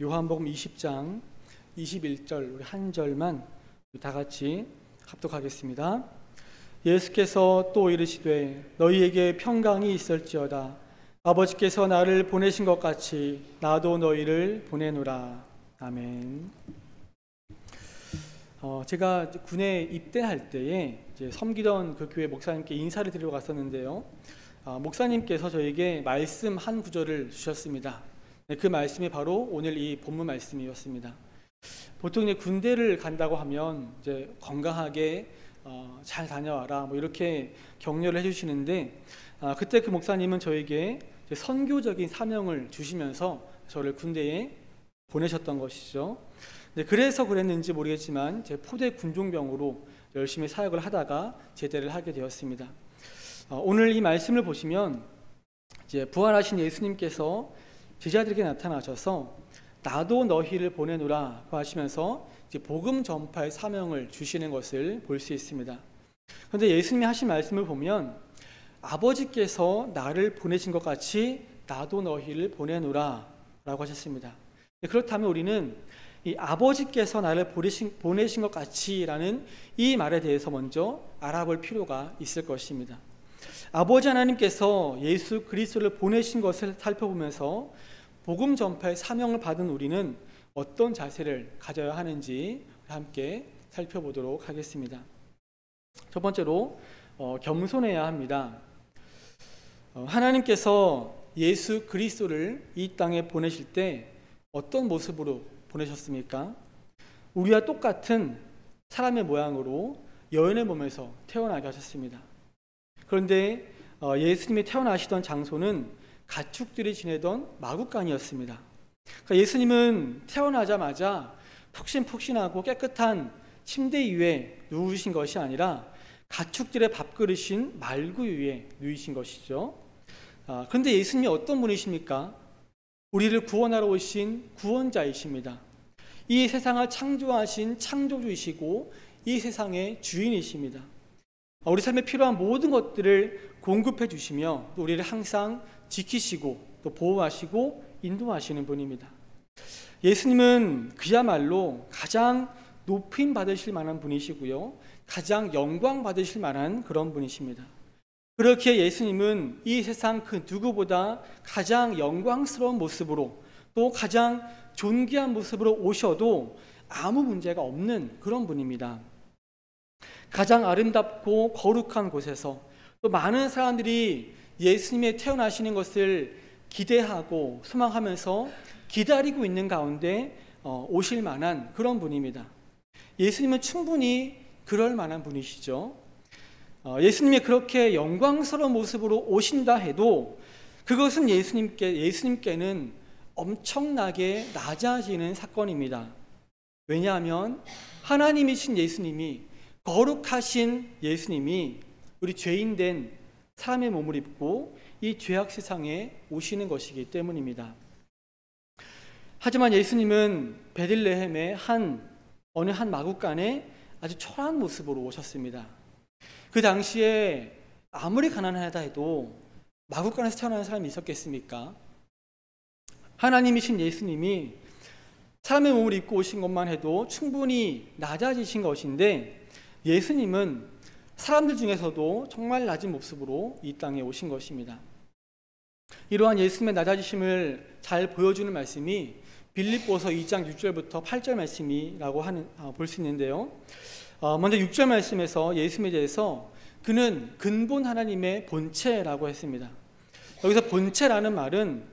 요한복음 20장 21절 우리 한 절만 다 같이 합독하겠습니다. 예수께서 또 이르시되 너희에게 평강이 있을지어다. 아버지께서 나를 보내신 것 같이 나도 너희를 보내노라. 아멘. 제가 군에 입대할 때에 이제 섬기던 그 교회 목사님께 인사를 드리러 갔었는데요. 목사님께서 저에게 말씀 한 구절을 주셨습니다. 그 말씀이 바로 오늘 이 본문 말씀이었습니다. 보통 이제 군대를 간다고 하면 이제 건강하게 잘 다녀와라 뭐 이렇게 격려를 해주시는데 그때 그 목사님은 저에게 선교적인 사명을 주시면서 저를 군대에 보내셨던 것이죠. 그래서 그랬는지 모르겠지만 제 포대 군종병으로 열심히 사역을 하다가 제대를 하게 되었습니다. 오늘 이 말씀을 보시면 이제 부활하신 예수님께서 제자들에게 나타나셔서 나도 너희를 보내노라고 하시면서 이제 복음 전파의 사명을 주시는 것을 볼 수 있습니다. 그런데 예수님이 하신 말씀을 보면 아버지께서 나를 보내신 것 같이 나도 너희를 보내노라 라고 하셨습니다. 그렇다면 우리는 이 아버지께서 나를 보내신 것 같이 라는 이 말에 대해서 먼저 알아볼 필요가 있을 것입니다. 아버지 하나님께서 예수 그리스도를 보내신 것을 살펴보면서 복음 전파의 사명을 받은 우리는 어떤 자세를 가져야 하는지 함께 살펴보도록 하겠습니다. 첫 번째로 겸손해야 합니다. 하나님께서 예수 그리스도를 이 땅에 보내실 때 어떤 모습으로 보내셨습니까? 우리와 똑같은 사람의 모양으로 여인의 몸에서 태어나게 하셨습니다. 그런데 예수님이 태어나시던 장소는 가축들이 지내던 마구간이었습니다. 그러니까 예수님은 태어나자마자 푹신푹신하고 깨끗한 침대 위에 누우신 것이 아니라 가축들의 밥그릇인 말구 위에 누이신 것이죠. 그런데 예수님이 어떤 분이십니까? 우리를 구원하러 오신 구원자이십니다. 이 세상을 창조하신 창조주이시고 이 세상의 주인이십니다. 우리 삶에 필요한 모든 것들을 공급해 주시며 또 우리를 항상 지키시고 또 보호하시고 인도하시는 분입니다. 예수님은 그야말로 가장 높임 받으실 만한 분이시고요, 가장 영광 받으실 만한 그런 분이십니다. 그렇게 예수님은 이 세상 그 누구보다 가장 영광스러운 모습으로 또 가장 존귀한 모습으로 오셔도 아무 문제가 없는 그런 분입니다. 가장 아름답고 거룩한 곳에서 또 많은 사람들이 예수님의 태어나시는 것을 기대하고 소망하면서 기다리고 있는 가운데 오실 만한 그런 분입니다. 예수님은 충분히 그럴 만한 분이시죠. 예수님이 그렇게 영광스러운 모습으로 오신다 해도 그것은 예수님께는 엄청나게 낮아지는 사건입니다. 왜냐하면 하나님이신 예수님이, 거룩하신 예수님이 우리 죄인된 사람의 몸을 입고 이 죄악 세상에 오시는 것이기 때문입니다. 하지만 예수님은 베들레헴의 어느 한 마구간에 아주 초라한 모습으로 오셨습니다. 그 당시에 아무리 가난하다 해도 마구간에서 태어나는 사람이 있었겠습니까? 하나님이신 예수님이 사람의 몸을 입고 오신 것만 해도 충분히 낮아지신 것인데 예수님은 사람들 중에서도 정말 낮은 모습으로 이 땅에 오신 것입니다. 이러한 예수님의 낮아지심을 잘 보여주는 말씀이 빌립보서 2장 6절부터 8절 말씀이라고 볼 수 있는데요. 먼저 6절 말씀에서 예수님에 대해서 그는 근본 하나님의 본체라고 했습니다. 여기서 본체라는 말은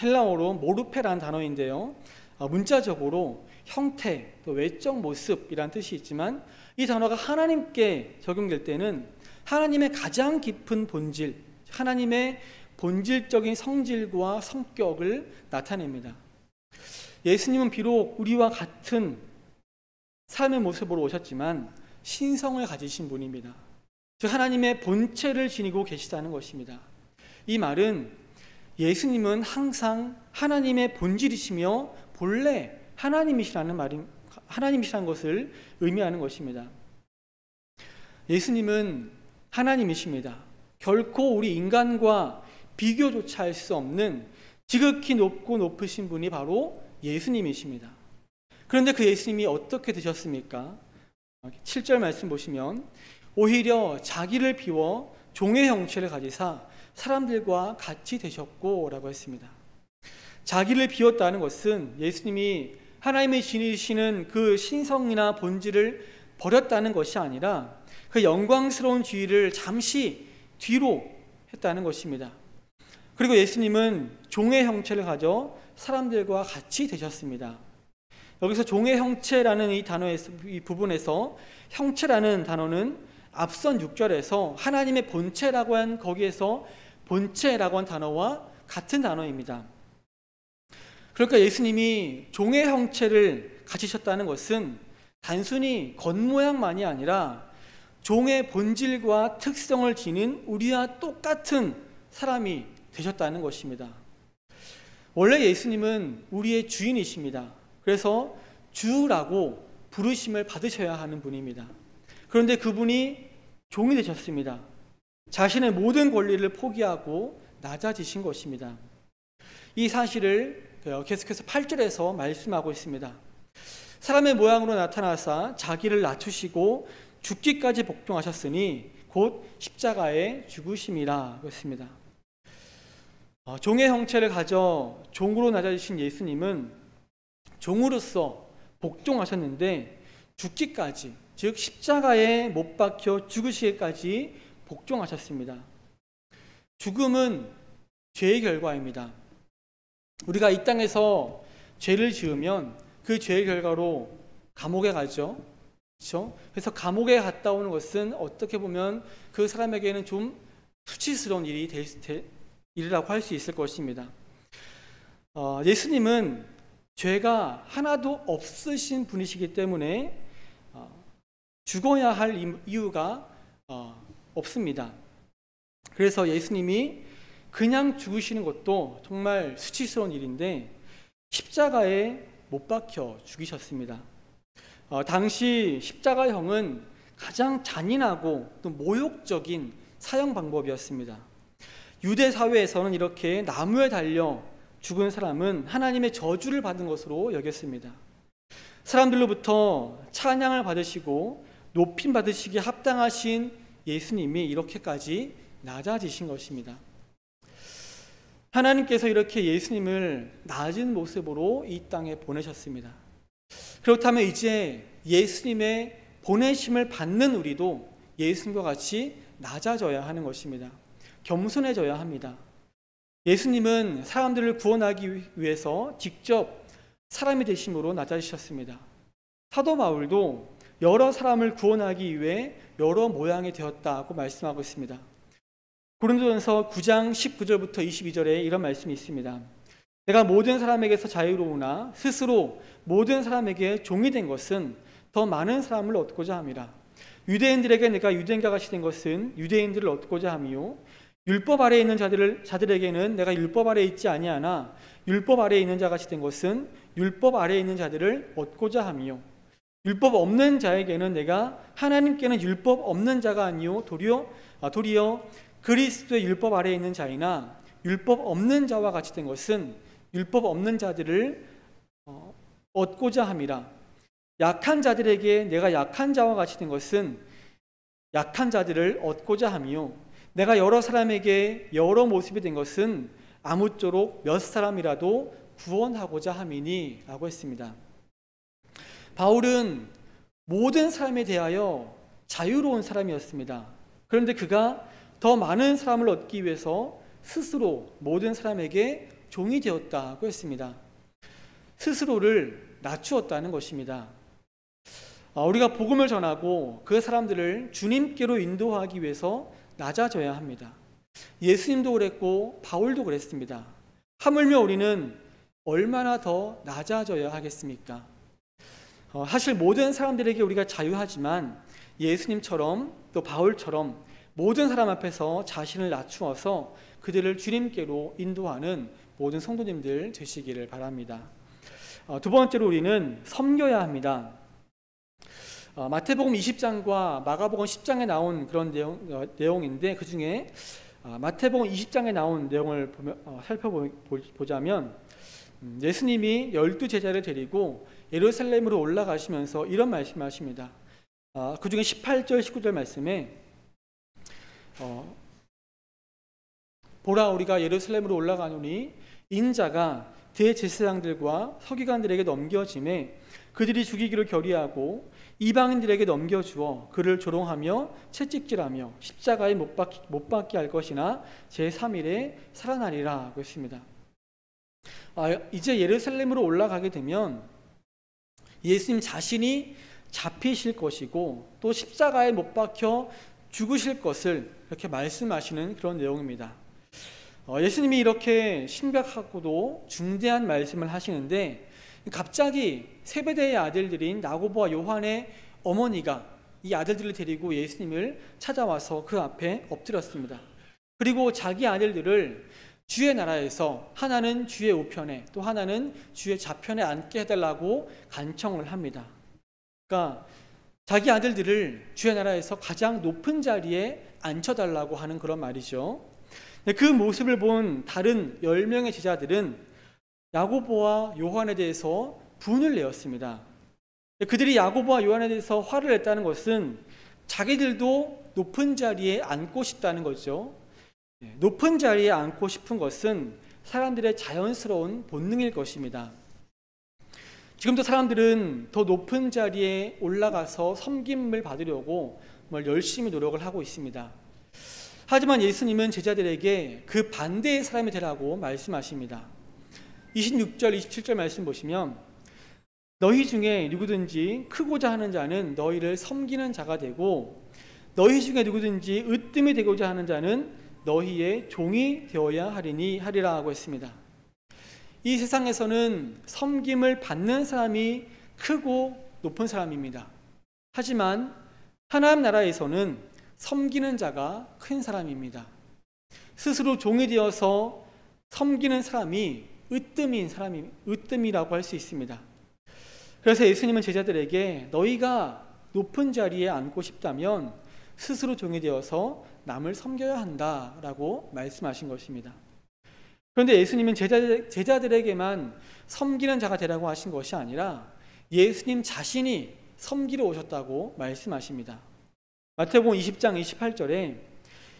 헬라어로 모르페라는 단어인데요. 문자적으로 형태, 또 외적 모습이란 뜻이 있지만 이 단어가 하나님께 적용될 때는 하나님의 가장 깊은 본질, 하나님의 본질적인 성질과 성격을 나타냅니다. 예수님은 비록 우리와 같은 삶의 모습으로 오셨지만 신성을 가지신 분입니다. 즉 하나님의 본체를 지니고 계시다는 것입니다. 이 말은 예수님은 항상 하나님의 본질이시며 본래 하나님이시라는 것을 의미하는 것입니다. 예수님은 하나님이십니다. 결코 우리 인간과 비교조차 할 수 없는 지극히 높고 높으신 분이 바로 예수님이십니다. 그런데 그 예수님이 어떻게 되셨습니까? 7절 말씀 보시면 오히려 자기를 비워 종의 형체를 가지사 사람들과 같이 되셨고 라고 했습니다. 자기를 비웠다는 것은 예수님이 하나님의 신이시는 그 신성이나 본질을 버렸다는 것이 아니라 그 영광스러운 지위를 잠시 뒤로 했다는 것입니다. 그리고 예수님은 종의 형체를 가져 사람들과 같이 되셨습니다. 여기서 종의 형체라는 이 부분에서 형체라는 단어는 앞선 6절에서 하나님의 본체라고 한 거기에서 본체라고 한 단어와 같은 단어입니다. 그러니까 예수님이 종의 형체를 가지셨다는 것은 단순히 겉모양만이 아니라 종의 본질과 특성을 지닌 우리와 똑같은 사람이 되셨다는 것입니다. 원래 예수님은 우리의 주인이십니다. 그래서 주라고 부르심을 받으셔야 하는 분입니다. 그런데 그분이 종이 되셨습니다. 자신의 모든 권리를 포기하고 낮아지신 것입니다. 이 사실을 계속해서 8절에서 말씀하고 있습니다. 사람의 모양으로 나타나사 자기를 낮추시고 죽기까지 복종하셨으니 곧 십자가에 죽으심이라 그랬습니다. 종의 형체를 가져 종으로 낮아지신 예수님은 종으로서 복종하셨는데 죽기까지, 즉 십자가에 못 박혀 죽으시기까지 복종하셨습니다. 죽음은 죄의 결과입니다. 우리가 이 땅에서 죄를 지으면 그 죄의 결과로 감옥에 가죠. 그렇죠? 그래서 감옥에 갔다 오는 것은 어떻게 보면 그 사람에게는 좀 수치스러운 일이라고 할 수 있을 것입니다. 예수님은 죄가 하나도 없으신 분이시기 때문에 죽어야 할 이유가 없습니다. 그래서 예수님이 그냥 죽으시는 것도 정말 수치스러운 일인데 십자가에 못 박혀 죽이셨습니다. 당시 십자가형은 가장 잔인하고 또 모욕적인 사형 방법이었습니다. 유대 사회에서는 이렇게 나무에 달려 죽은 사람은 하나님의 저주를 받은 것으로 여겼습니다. 사람들로부터 찬양을 받으시고 높임 받으시기에 합당하신 예수님이 이렇게까지 낮아지신 것입니다. 하나님께서 이렇게 예수님을 낮은 모습으로 이 땅에 보내셨습니다. 그렇다면 이제 예수님의 보내심을 받는 우리도 예수님과 같이 낮아져야 하는 것입니다. 겸손해져야 합니다. 예수님은 사람들을 구원하기 위해서 직접 사람이 되심으로 낮아지셨습니다. 사도 바울도 여러 사람을 구원하기 위해 여러 모양이 되었다고 말씀하고 있습니다. 고린도전서 9장 19절부터 22절에 이런 말씀이 있습니다. 내가 모든 사람에게서 자유로우나 스스로 모든 사람에게 종이 된 것은 더 많은 사람을 얻고자 함이라. 유대인들에게 내가 유대인과 같이 된 것은 유대인들을 얻고자 함이요 율법 아래에 있는 자들에게는 내가 율법 아래에 있지 아니하나 율법 아래에 있는 자 같이 된 것은 율법 아래에 있는 자들을 얻고자 함이요 율법 없는 자에게는 내가 하나님께는 율법 없는 자가 아니요 도리어 그리스도의 율법 아래에 있는 자이나 율법 없는 자와 같이 된 것은 율법 없는 자들을 얻고자 함이라. 약한 자들에게 내가 약한 자와 같이 된 것은 약한 자들을 얻고자 함이요 내가 여러 사람에게 여러 모습이 된 것은 아무쪼록 몇 사람이라도 구원하고자 함이니 라고 했습니다. 바울은 모든 사람에 대하여 자유로운 사람이었습니다. 그런데 그가 더 많은 사람을 얻기 위해서 스스로 모든 사람에게 종이 되었다고 했습니다. 스스로를 낮추었다는 것입니다. 우리가 복음을 전하고 그 사람들을 주님께로 인도하기 위해서 낮아져야 합니다. 예수님도 그랬고 바울도 그랬습니다. 하물며 우리는 얼마나 더 낮아져야 하겠습니까? 사실 모든 사람들에게 우리가 자유하지만 예수님처럼 또 바울처럼 모든 사람 앞에서 자신을 낮추어서 그들을 주님께로 인도하는 모든 성도님들 되시기를 바랍니다. 두 번째로 우리는 섬겨야 합니다. 마태복음 20장과 마가복음 10장에 나온 그런 내용인데 그 중에 마태복음 20장에 나온 내용을 살펴보자면 예수님이 12제자를 데리고 예루살렘으로 올라가시면서 이런 말씀하십니다. 그 중에 18절, 19절 말씀에 보라, 우리가 예루살렘으로 올라가노니 인자가 대제사장들과 서기관들에게 넘겨짐에 그들이 죽이기로 결의하고 이방인들에게 넘겨주어 그를 조롱하며 채찍질하며 십자가에 못 박게 할 것이나 제3일에 살아나리라 했습니다. 이제 예루살렘으로 올라가게 되면 예수님 자신이 잡히실 것이고 또 십자가에 못 박혀 죽으실 것을 이렇게 말씀하시는 그런 내용입니다. 예수님이 이렇게 심각하고도 중대한 말씀을 하시는데 갑자기 세베대의 아들들인 야고보와 요한의 어머니가 이 아들들을 데리고 예수님을 찾아와서 그 앞에 엎드렸습니다. 그리고 자기 아들들을 주의 나라에서 하나는 주의 우편에 또 하나는 주의 좌편에 앉게 해달라고 간청을 합니다. 그러니까 자기 아들들을 주의 나라에서 가장 높은 자리에 앉혀달라고 하는 그런 말이죠. 그 모습을 본 다른 10명의 제자들은 야고보와 요한에 대해서 분을 내었습니다. 그들이 야고보와 요한에 대해서 화를 냈다는 것은 자기들도 높은 자리에 앉고 싶다는 거죠. 높은 자리에 앉고 싶은 것은 사람들의 자연스러운 본능일 것입니다. 지금도 사람들은 더 높은 자리에 올라가서 섬김을 받으려고 열심히 노력을 하고 있습니다. 하지만 예수님은 제자들에게 그 반대의 사람이 되라고 말씀하십니다. 26절, 27절 말씀 보시면 너희 중에 누구든지 크고자 하는 자는 너희를 섬기는 자가 되고 너희 중에 누구든지 으뜸이 되고자 하는 자는 너희의 종이 되어야 하리라 하고 했습니다. 이 세상에서는 섬김을 받는 사람이 크고 높은 사람입니다. 하지만 하나님 나라에서는 섬기는 자가 큰 사람입니다. 스스로 종이 되어서 섬기는 사람이 으뜸이라고 할 수 있습니다. 그래서 예수님은 제자들에게 너희가 높은 자리에 앉고 싶다면 스스로 종이 되어서 남을 섬겨야 한다라고 말씀하신 것입니다. 그런데 예수님은 제자들에게만 섬기는 자가 되라고 하신 것이 아니라 예수님 자신이 섬기러 오셨다고 말씀하십니다. 마태복음 20장 28절에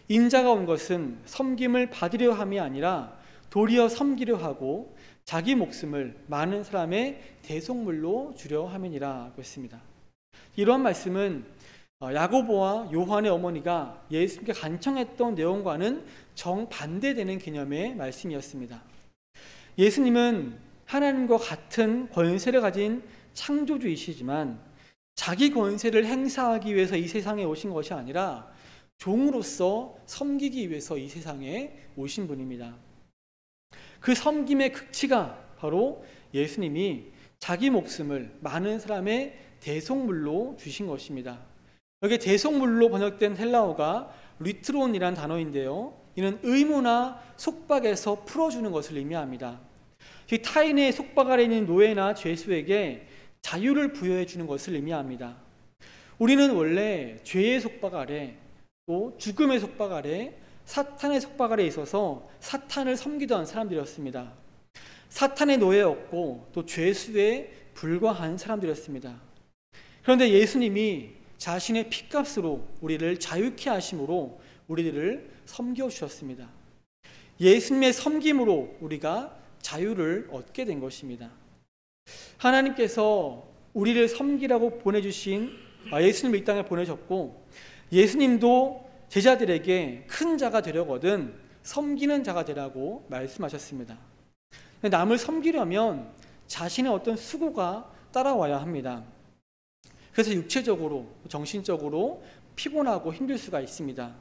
인자가 온 것은 섬김을 받으려 함이 아니라 도리어 섬기려 하고 자기 목숨을 많은 사람의 대속물로 주려 함이니라 했습니다. 이러한 말씀은 야고보와 요한의 어머니가 예수님께 간청했던 내용과는 정반대되는 개념의 말씀이었습니다. 예수님은 하나님과 같은 권세를 가진 창조주이시지만 자기 권세를 행사하기 위해서 이 세상에 오신 것이 아니라 종으로서 섬기기 위해서 이 세상에 오신 분입니다. 그 섬김의 극치가 바로 예수님이 자기 목숨을 많은 사람의 대속물로 주신 것입니다. 여기 대속물로 번역된 헬라어가 리트론이라는 단어인데요, 이는 의무나 속박에서 풀어주는 것을 의미합니다. 타인의 속박 아래 있는 노예나 죄수에게 자유를 부여해 주는 것을 의미합니다. 우리는 원래 죄의 속박 아래 또 죽음의 속박 아래 사탄의 속박 아래 있어서 사탄을 섬기던 사람들이었습니다. 사탄의 노예였고 또 죄수에 불과한 사람들이었습니다. 그런데 예수님이 자신의 피값으로 우리를 자유케 하심으로 우리들을 섬겨주셨습니다. 예수님의 섬김으로 우리가 자유를 얻게 된 것입니다. 하나님께서 우리를 섬기라고 보내주신 예수님을 이 땅에 보내셨고 예수님도 제자들에게 큰 자가 되려거든 섬기는 자가 되라고 말씀하셨습니다. 남을 섬기려면 자신의 어떤 수고가 따라와야 합니다. 그래서 육체적으로, 정신적으로 피곤하고 힘들 수가 있습니다.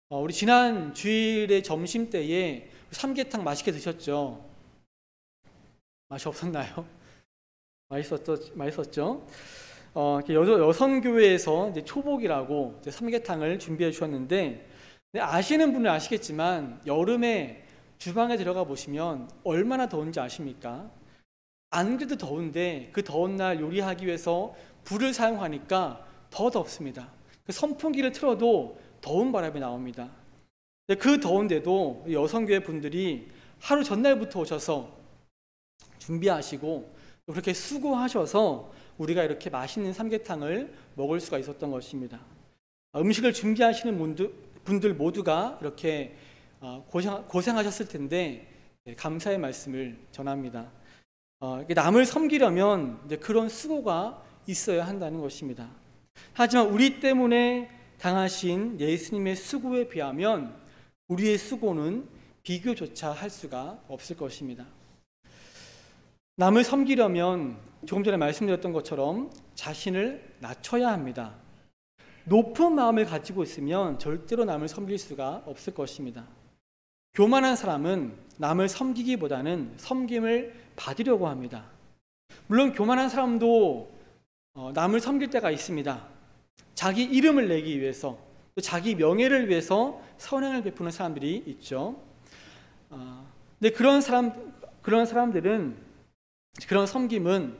우리 지난 주일의 점심때에 삼계탕 맛있게 드셨죠? 맛이 없었나요? 맛있었죠? 여성교회에서 이제 초복이라고 이제 삼계탕을 준비해 주셨는데, 아시는 분은 아시겠지만 여름에 주방에 들어가 보시면 얼마나 더운지 아십니까? 안 그래도 더운데 그 더운 날 요리하기 위해서 불을 사용하니까 더 덥습니다. 그 선풍기를 틀어도 더운 바람이 나옵니다. 그 더운데도 여성교회 분들이 하루 전날부터 오셔서 준비하시고 또 그렇게 수고하셔서 우리가 이렇게 맛있는 삼계탕을 먹을 수가 있었던 것입니다. 음식을 준비하시는 분들 모두가 이렇게 고생하셨을 텐데 감사의 말씀을 전합니다. 남을 섬기려면 그런 수고가 있어야 한다는 것입니다. 하지만 우리 때문에 당하신 예수님의 수고에 비하면 우리의 수고는 비교조차 할 수가 없을 것입니다. 남을 섬기려면 조금 전에 말씀드렸던 것처럼 자신을 낮춰야 합니다. 높은 마음을 가지고 있으면 절대로 남을 섬길 수가 없을 것입니다. 교만한 사람은 남을 섬기기보다는 섬김을 받으려고 합니다. 물론 교만한 사람도 남을 섬길 때가 있습니다. 자기 이름을 내기 위해서, 또 자기 명예를 위해서 선행을 베푸는 사람들이 있죠. 근데 그런 사람들은, 그런 섬김은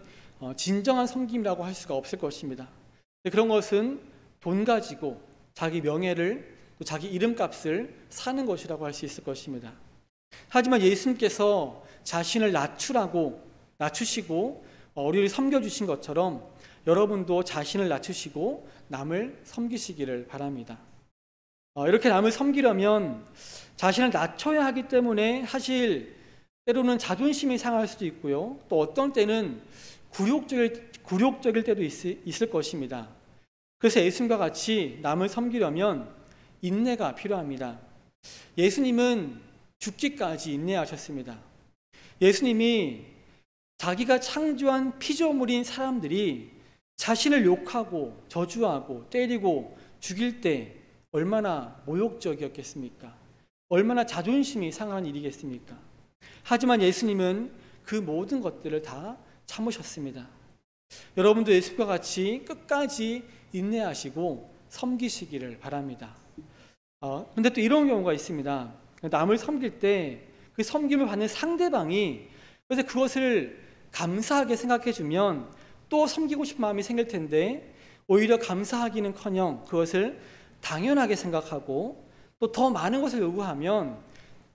진정한 섬김이라고 할 수가 없을 것입니다. 그런 것은 돈 가지고 자기 명예를, 또 자기 이름값을 사는 것이라고 할 수 있을 것입니다. 하지만 예수님께서 자신을 낮추시고 우리를 섬겨주신 것처럼 여러분도 자신을 낮추시고 남을 섬기시기를 바랍니다. 이렇게 남을 섬기려면 자신을 낮춰야 하기 때문에 사실 때로는 자존심이 상할 수도 있고요. 또 어떤 때는 굴욕적일 때도 있을 것입니다. 그래서 예수님과 같이 남을 섬기려면 인내가 필요합니다. 예수님은 죽기까지 인내하셨습니다. 예수님이 자기가 창조한 피조물인 사람들이 자신을 욕하고 저주하고 때리고 죽일 때 얼마나 모욕적이었겠습니까? 얼마나 자존심이 상한 일이겠습니까? 하지만 예수님은 그 모든 것들을 다 참으셨습니다. 여러분도 예수님과 같이 끝까지 인내하시고 섬기시기를 바랍니다. 그런데 또 이런 경우가 있습니다. 남을 섬길 때 그 섬김을 받는 상대방이 그래서 그것을 감사하게 생각해주면 또 섬기고 싶은 마음이 생길 텐데 오히려 감사하기는커녕 그것을 당연하게 생각하고 또 더 많은 것을 요구하면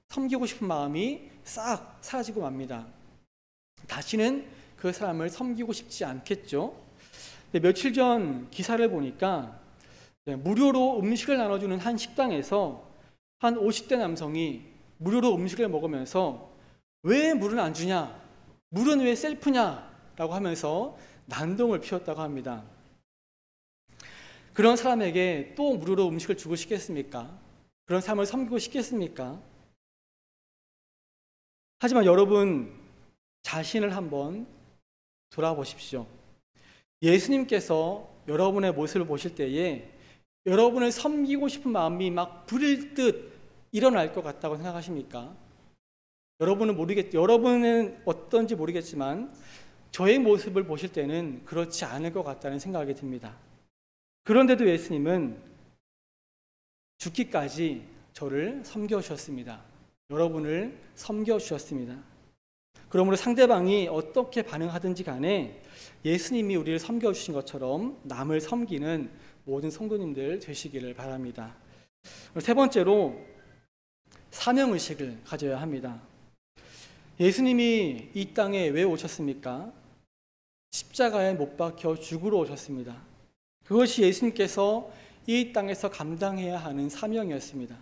섬기고 싶은 마음이 싹 사라지고 맙니다. 다시는 그 사람을 섬기고 싶지 않겠죠. 며칠 전 기사를 보니까 무료로 음식을 나눠주는 한 식당에서 한 50대 남성이 무료로 음식을 먹으면서 왜 물은 안 주냐? 물은 왜 셀프냐? 라고 하면서 난동을 피웠다고 합니다. 그런 사람에게 또 무료로 음식을 주고 싶겠습니까? 그런 사람을 섬기고 싶겠습니까? 하지만 여러분 자신을 한번 돌아보십시오. 예수님께서 여러분의 모습을 보실 때에 여러분을 섬기고 싶은 마음이 막 불일 듯 일어날 것 같다고 생각하십니까? 여러분은 어떤지 모르겠지만 저의 모습을 보실 때는 그렇지 않을 것 같다는 생각이 듭니다. 그런데도 예수님은 죽기까지 저를 섬겨주셨습니다. 여러분을 섬겨주셨습니다. 그러므로 상대방이 어떻게 반응하든지 간에 예수님이 우리를 섬겨주신 것처럼 남을 섬기는 모든 성도님들 되시기를 바랍니다. 세 번째로 사명의식을 가져야 합니다. 예수님이 이 땅에 왜 오셨습니까? 십자가에 못 박혀 죽으러 오셨습니다. 그것이 예수님께서 이 땅에서 감당해야 하는 사명이었습니다.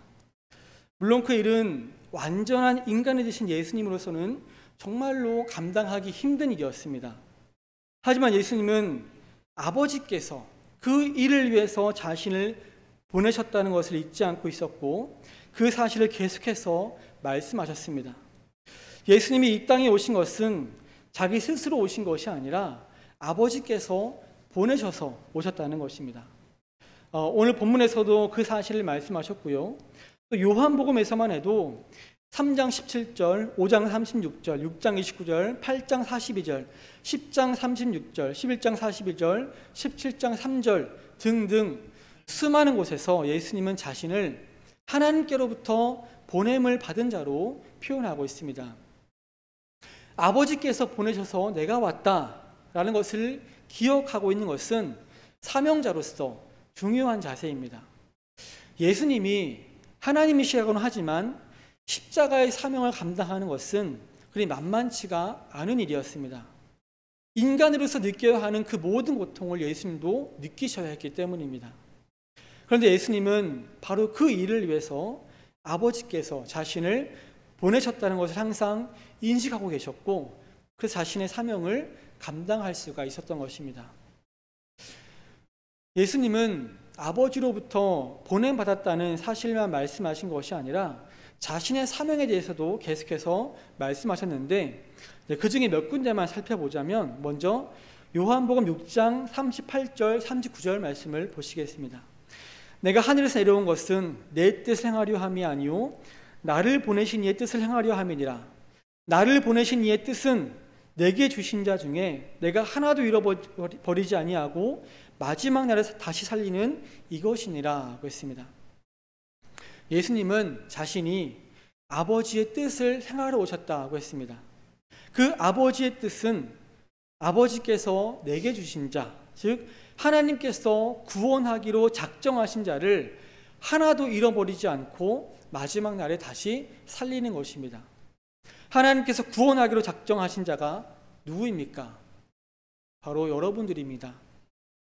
물론 그 일은 완전한 인간이 되신 예수님으로서는 정말로 감당하기 힘든 일이었습니다. 하지만 예수님은 아버지께서 그 일을 위해서 자신을 보내셨다는 것을 잊지 않고 있었고 그 사실을 계속해서 말씀하셨습니다. 예수님이 이 땅에 오신 것은 자기 스스로 오신 것이 아니라 아버지께서 보내셔서 오셨다는 것입니다. 오늘 본문에서도 그 사실을 말씀하셨고요. 또 요한복음에서만 해도 3장 17절, 5장 36절, 6장 29절, 8장 42절, 10장 36절, 11장 42절, 17장 3절 등등 수많은 곳에서 예수님은 자신을 하나님께로부터 보냄을 받은 자로 표현하고 있습니다. 아버지께서 보내셔서 내가 왔다라는 것을 기억하고 있는 것은 사명자로서 중요한 자세입니다. 예수님이 하나님이시라고는 하지만 십자가의 사명을 감당하는 것은 그리 만만치가 않은 일이었습니다. 인간으로서 느껴야 하는 그 모든 고통을 예수님도 느끼셔야 했기 때문입니다. 그런데 예수님은 바로 그 일을 위해서 아버지께서 자신을 보내셨다는 것을 항상 인식하고 계셨고, 그 자신의 사명을 감당할 수가 있었던 것입니다. 예수님은 아버지로부터 보냄받았다는 사실만 말씀하신 것이 아니라 자신의 사명에 대해서도 계속해서 말씀하셨는데, 그 중에 몇 군데만 살펴보자면 먼저 요한복음 6장 38절 39절 말씀을 보시겠습니다. 내가 하늘에서 내려온 것은 내 뜻을 행하려 함이 아니요 나를 보내신 이의 뜻을 행하려 함이니라. 나를 보내신 이의 뜻은 내게 주신 자 중에 내가 하나도 잃어버리지 아니하고 마지막 날에 다시 살리는 이것이니라 했습니다. 예수님은 자신이 아버지의 뜻을 행하러 오셨다고 했습니다. 그 아버지의 뜻은 아버지께서 내게 주신 자, 즉 하나님께서 구원하기로 작정하신 자를 하나도 잃어버리지 않고 마지막 날에 다시 살리는 것입니다. 하나님께서 구원하기로 작정하신 자가 누구입니까? 바로 여러분들입니다.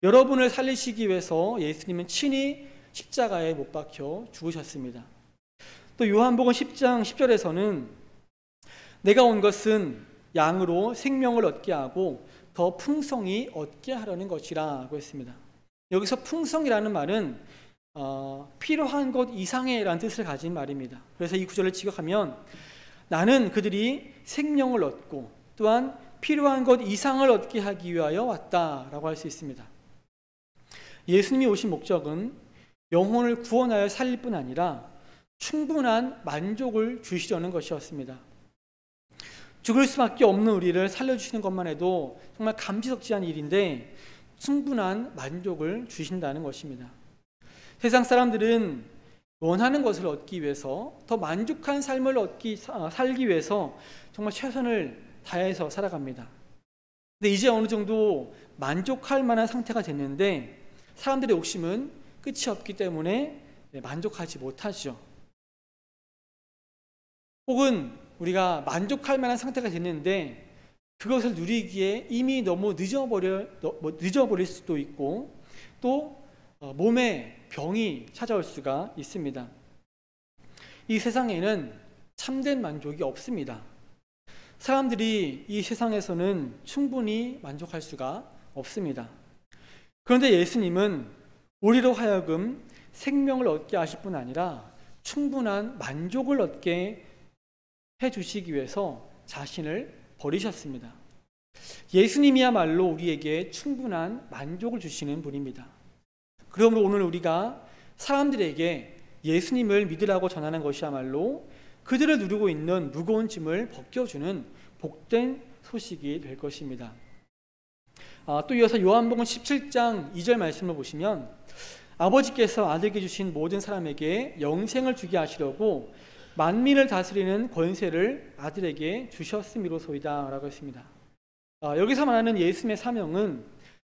여러분을 살리시기 위해서 예수님은 친히 십자가에 못 박혀 죽으셨습니다. 또 요한복음 10장 10절에서는 내가 온 것은 양으로 생명을 얻게 하고 더 풍성히 얻게 하려는 것이라고 했습니다. 여기서 풍성이라는 말은 필요한 것 이상의 라는 뜻을 가진 말입니다. 그래서 이 구절을 직역하면 나는 그들이 생명을 얻고 또한 필요한 것 이상을 얻게 하기 위하여 왔다라고 할 수 있습니다. 예수님이 오신 목적은 영혼을 구원하여 살릴 뿐 아니라 충분한 만족을 주시려는 것이었습니다. 죽을 수밖에 없는 우리를 살려주시는 것만 해도 정말 감지덕지한 일인데 충분한 만족을 주신다는 것입니다. 세상 사람들은 원하는 것을 얻기 위해서, 더 만족한 삶을 살기 위해서 정말 최선을 다해서 살아갑니다. 근데 이제 어느 정도 만족할 만한 상태가 됐는데 사람들의 욕심은 끝이 없기 때문에 만족하지 못하죠. 혹은 우리가 만족할 만한 상태가 됐는데 그것을 누리기에 이미 너무 늦어버릴 수도 있고, 또 몸에 병이 찾아올 수가 있습니다. 이 세상에는 참된 만족이 없습니다. 사람들이 이 세상에서는 충분히 만족할 수가 없습니다. 그런데 예수님은 우리로 하여금 생명을 얻게 하실 뿐 아니라 충분한 만족을 얻게 해주시기 위해서 자신을 버리셨습니다. 예수님이야말로 우리에게 충분한 만족을 주시는 분입니다. 그러므로 오늘 우리가 사람들에게 예수님을 믿으라고 전하는 것이야말로 그들을 누르고 있는 무거운 짐을 벗겨주는 복된 소식이 될 것입니다. 또 이어서 요한복음 17장 2절 말씀을 보시면 아버지께서 아들에게 주신 모든 사람에게 영생을 주게 하시려고 만민을 다스리는 권세를 아들에게 주셨음이로소이다 라고 했습니다. 여기서 말하는 예수님의 사명은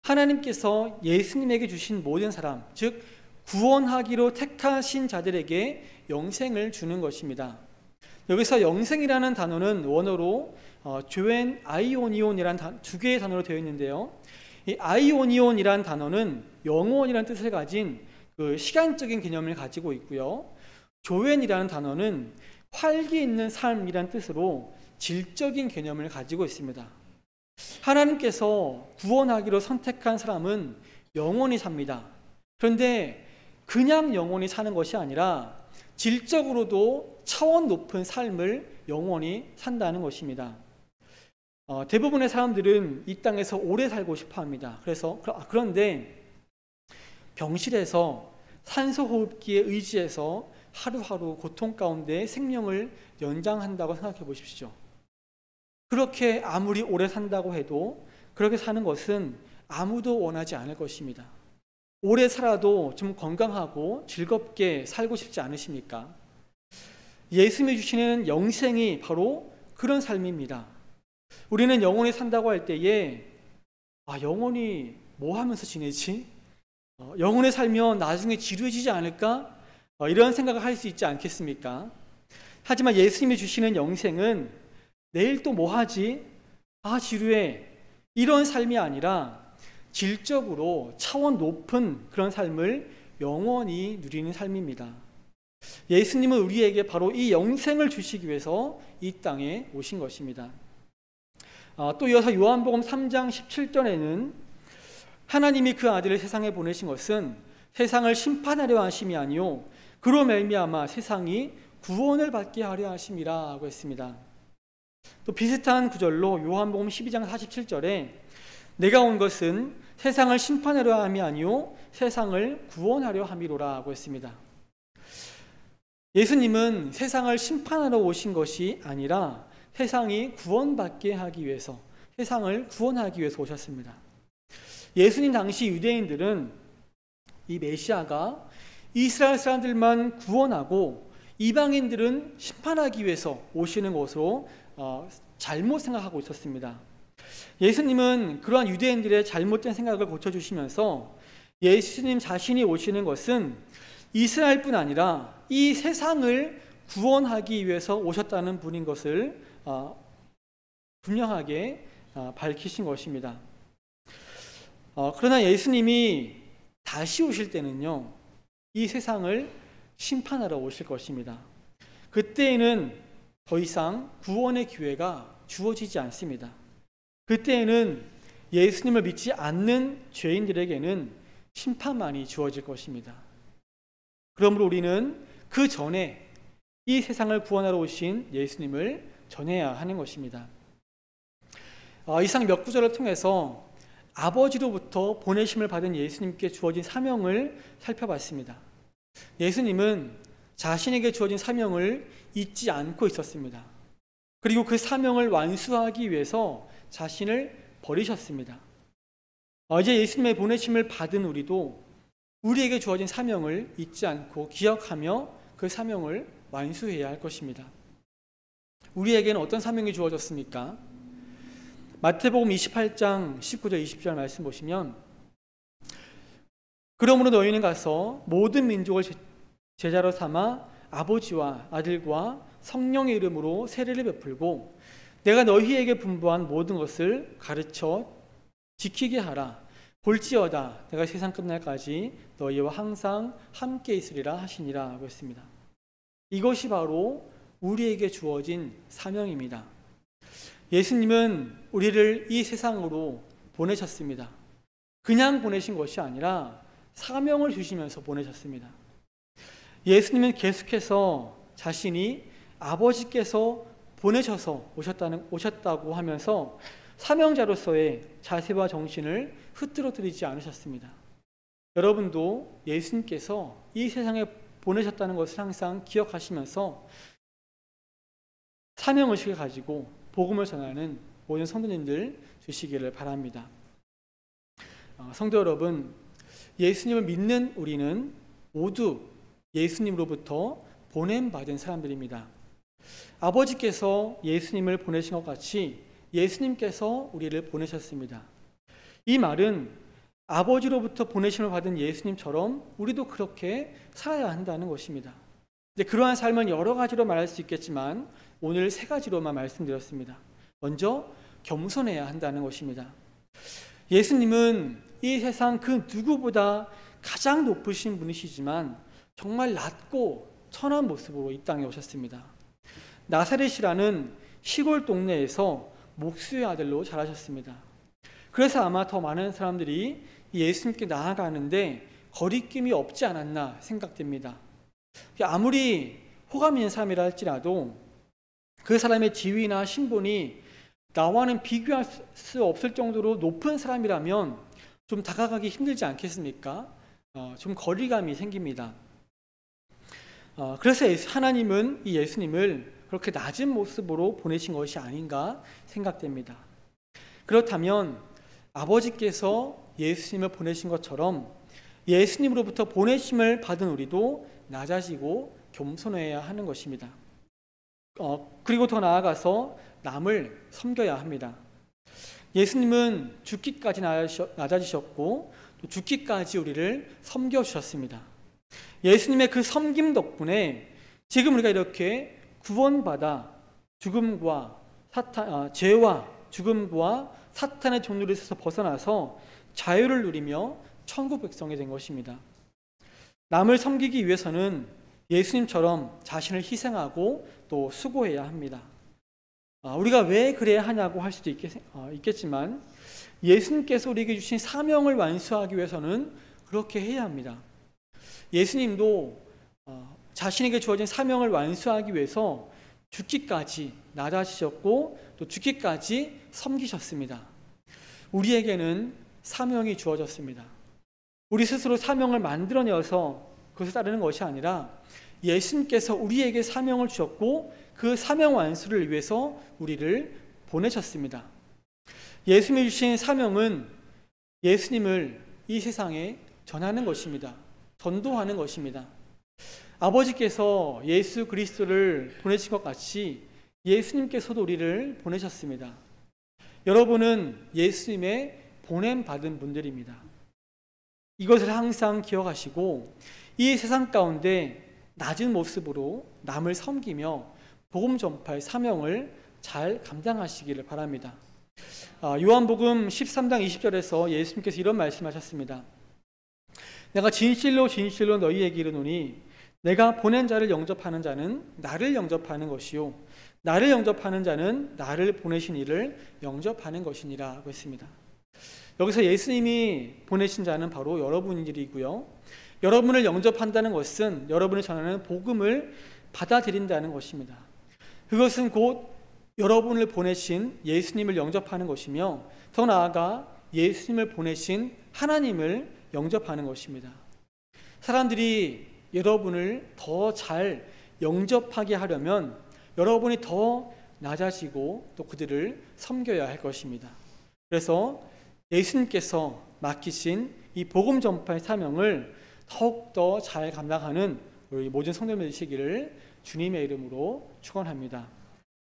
하나님께서 예수님에게 주신 모든 사람, 즉 구원하기로 택하신 자들에게 영생을 주는 것입니다. 여기서 영생이라는 단어는 원어로 조엔 아이오니온이라는 두 개의 단어로 되어 있는데요. 이 아이오니온이라는 단어는 영원이라는 뜻을 가진 그 시간적인 개념을 가지고 있고요. 조엔이라는 단어는 활기 있는 삶이라는 뜻으로 질적인 개념을 가지고 있습니다. 하나님께서 구원하기로 선택한 사람은 영원히 삽니다. 그런데 그냥 영원히 사는 것이 아니라 질적으로도 차원 높은 삶을 영원히 산다는 것입니다. 대부분의 사람들은 이 땅에서 오래 살고 싶어 합니다. 그런데 병실에서 산소호흡기에 의지해서 하루하루 고통 가운데 생명을 연장한다고 생각해 보십시오. 그렇게 아무리 오래 산다고 해도 그렇게 사는 것은 아무도 원하지 않을 것입니다. 오래 살아도 좀 건강하고 즐겁게 살고 싶지 않으십니까? 예수님이 주시는 영생이 바로 그런 삶입니다. 우리는 영원히 산다고 할 때에 영원히 뭐 하면서 지내지? 영원히 살면 나중에 지루해지지 않을까? 이런 생각을 할 수 있지 않겠습니까? 하지만 예수님이 주시는 영생은 내일 또 뭐 하지? 지루해. 이런 삶이 아니라 질적으로 차원 높은 그런 삶을 영원히 누리는 삶입니다. 예수님은 우리에게 바로 이 영생을 주시기 위해서 이 땅에 오신 것입니다. 또 이어서 요한복음 3장 17절에는 하나님이 그 아들을 세상에 보내신 것은 세상을 심판하려 하심이 아니요 그로 말미암아 세상이 구원을 받게 하려 하심이라고 했습니다. 또 비슷한 구절로 요한복음 12장 47절에 내가 온 것은 세상을 심판하려 함이 아니요 세상을 구원하려 함이로라고 했습니다. 예수님은 세상을 심판하러 오신 것이 아니라 세상이 구원받게 하기 위해서, 세상을 구원하기 위해서 오셨습니다. 예수님 당시 유대인들은 이 메시아가 이스라엘 사람들만 구원하고 이방인들은 심판하기 위해서 오시는 것으로 잘못 생각하고 있었습니다. 예수님은 그러한 유대인들의 잘못된 생각을 고쳐주시면서 예수님 자신이 오시는 것은 이스라엘뿐 아니라 이 세상을 구원하기 위해서 오셨다는 분인 것을 분명하게 밝히신 것입니다. 그러나 예수님이 다시 오실 때는요, 이 세상을 심판하러 오실 것입니다. 그때에는 더 이상 구원의 기회가 주어지지 않습니다. 그때에는 예수님을 믿지 않는 죄인들에게는 심판만이 주어질 것입니다. 그러므로 우리는 그 전에 이 세상을 구원하러 오신 예수님을 전해야 하는 것입니다. 이상 몇 구절을 통해서 아버지로부터 보내심을 받은 예수님께 주어진 사명을 살펴봤습니다. 예수님은 자신에게 주어진 사명을 잊지 않고 있었습니다. 그리고 그 사명을 완수하기 위해서 자신을 버리셨습니다. 이제 예수님의 보내심을 받은 우리도 우리에게 주어진 사명을 잊지 않고 기억하며 그 사명을 완수해야 할 것입니다. 우리에게는 어떤 사명이 주어졌습니까? 마태복음 28장 19절 20절 말씀 보시면 그러므로 너희는 가서 모든 민족을 제자로 삼아 아버지와 아들과 성령의 이름으로 세례를 베풀고 내가 너희에게 분부한 모든 것을 가르쳐 지키게 하라. 볼지어다 내가 세상 끝날까지 너희와 항상 함께 있으리라 하시니라 하고 있습니다. 이것이 바로 우리에게 주어진 사명입니다. 예수님은 우리를 이 세상으로 보내셨습니다. 그냥 보내신 것이 아니라 사명을 주시면서 보내셨습니다. 예수님은 계속해서 자신이 아버지께서 보내셔서 오셨다고 하면서 사명자로서의 자세와 정신을 흐트러뜨리지 않으셨습니다. 여러분도 예수님께서 이 세상에 보내셨다는 것을 항상 기억하시면서 사명의식을 가지고 복음을 전하는 모든 성도님들 되시기를 바랍니다. 성도 여러분, 예수님을 믿는 우리는 모두 예수님으로부터 보냄받은 사람들입니다. 아버지께서 예수님을 보내신 것 같이 예수님께서 우리를 보내셨습니다. 이 말은 아버지로부터 보내심을 받은 예수님처럼 우리도 그렇게 살아야 한다는 것입니다. 그러한 삶은 여러 가지로 말할 수 있겠지만 오늘 세 가지로만 말씀드렸습니다. 먼저 겸손해야 한다는 것입니다. 예수님은 이 세상 그 누구보다 가장 높으신 분이시지만 정말 낮고 천한 모습으로 이 땅에 오셨습니다. 나사렛이라는 시골 동네에서 목수의 아들로 자라셨습니다. 그래서 아마 더 많은 사람들이 예수님께 나아가는데 거리낌이 없지 않았나 생각됩니다. 아무리 호감 있는 사람이라 할지라도 그 사람의 지위나 신분이 나와는 비교할 수 없을 정도로 높은 사람이라면 좀 다가가기 힘들지 않겠습니까? 좀 거리감이 생깁니다. 그래서 하나님은 이 예수님을 그렇게 낮은 모습으로 보내신 것이 아닌가 생각됩니다. 그렇다면 아버지께서 예수님을 보내신 것처럼 예수님으로부터 보내심을 받은 우리도 낮아지고 겸손해야 하는 것입니다. 그리고 더 나아가서 남을 섬겨야 합니다. 예수님은 죽기까지 낮아지셨고 또 죽기까지 우리를 섬겨주셨습니다. 예수님의 그 섬김 덕분에 지금 우리가 이렇게 구원받아 죄와 죽음과 사탄의 종노릇에서 벗어나서 자유를 누리며 천국 백성이 된 것입니다. 남을 섬기기 위해서는 예수님처럼 자신을 희생하고 또 수고해야 합니다. 우리가 왜 그래야 하냐고 할 수도 있겠지만 예수님께서 우리에게 주신 사명을 완수하기 위해서는 그렇게 해야 합니다. 예수님도 자신에게 주어진 사명을 완수하기 위해서 죽기까지 낮아지셨고 또 죽기까지 섬기셨습니다. 우리에게는 사명이 주어졌습니다. 우리 스스로 사명을 만들어내어서 그것을 따르는 것이 아니라 예수님께서 우리에게 사명을 주셨고 그 사명 완수를 위해서 우리를 보내셨습니다. 예수님이 주신 사명은 예수님을 이 세상에 전하는 것입니다. 전도하는 것입니다. 아버지께서 예수 그리스도를 보내신 것 같이 예수님께서도 우리를 보내셨습니다. 여러분은 예수님의 보냄받은 분들입니다. 이것을 항상 기억하시고 이 세상 가운데 낮은 모습으로 남을 섬기며 복음 전파의 사명을 잘 감당하시기를 바랍니다. 요한복음 13장 20절에서 예수님께서 이런 말씀하셨습니다. 내가 진실로 진실로 너희에게 이르노니 내가 보낸 자를 영접하는 자는 나를 영접하는 것이요 나를 영접하는 자는 나를 보내신 이를 영접하는 것이니라 했습니다. 여기서 예수님이 보내신 자는 바로 여러분들이고요. 여러분을 영접한다는 것은 여러분이 전하는 복음을 받아들인다는 것입니다. 그것은 곧 여러분을 보내신 예수님을 영접하는 것이며 더 나아가 예수님을 보내신 하나님을 영접하는 것입니다. 사람들이 여러분을 더 잘 영접하게 하려면 여러분이 더 낮아지고 또 그들을 섬겨야 할 것입니다. 그래서 예수님께서 맡기신 이 복음 전파의 사명을 더욱더 잘 감당하는 우리 모든 성도님들 되시기를 주님의 이름으로 축원합니다.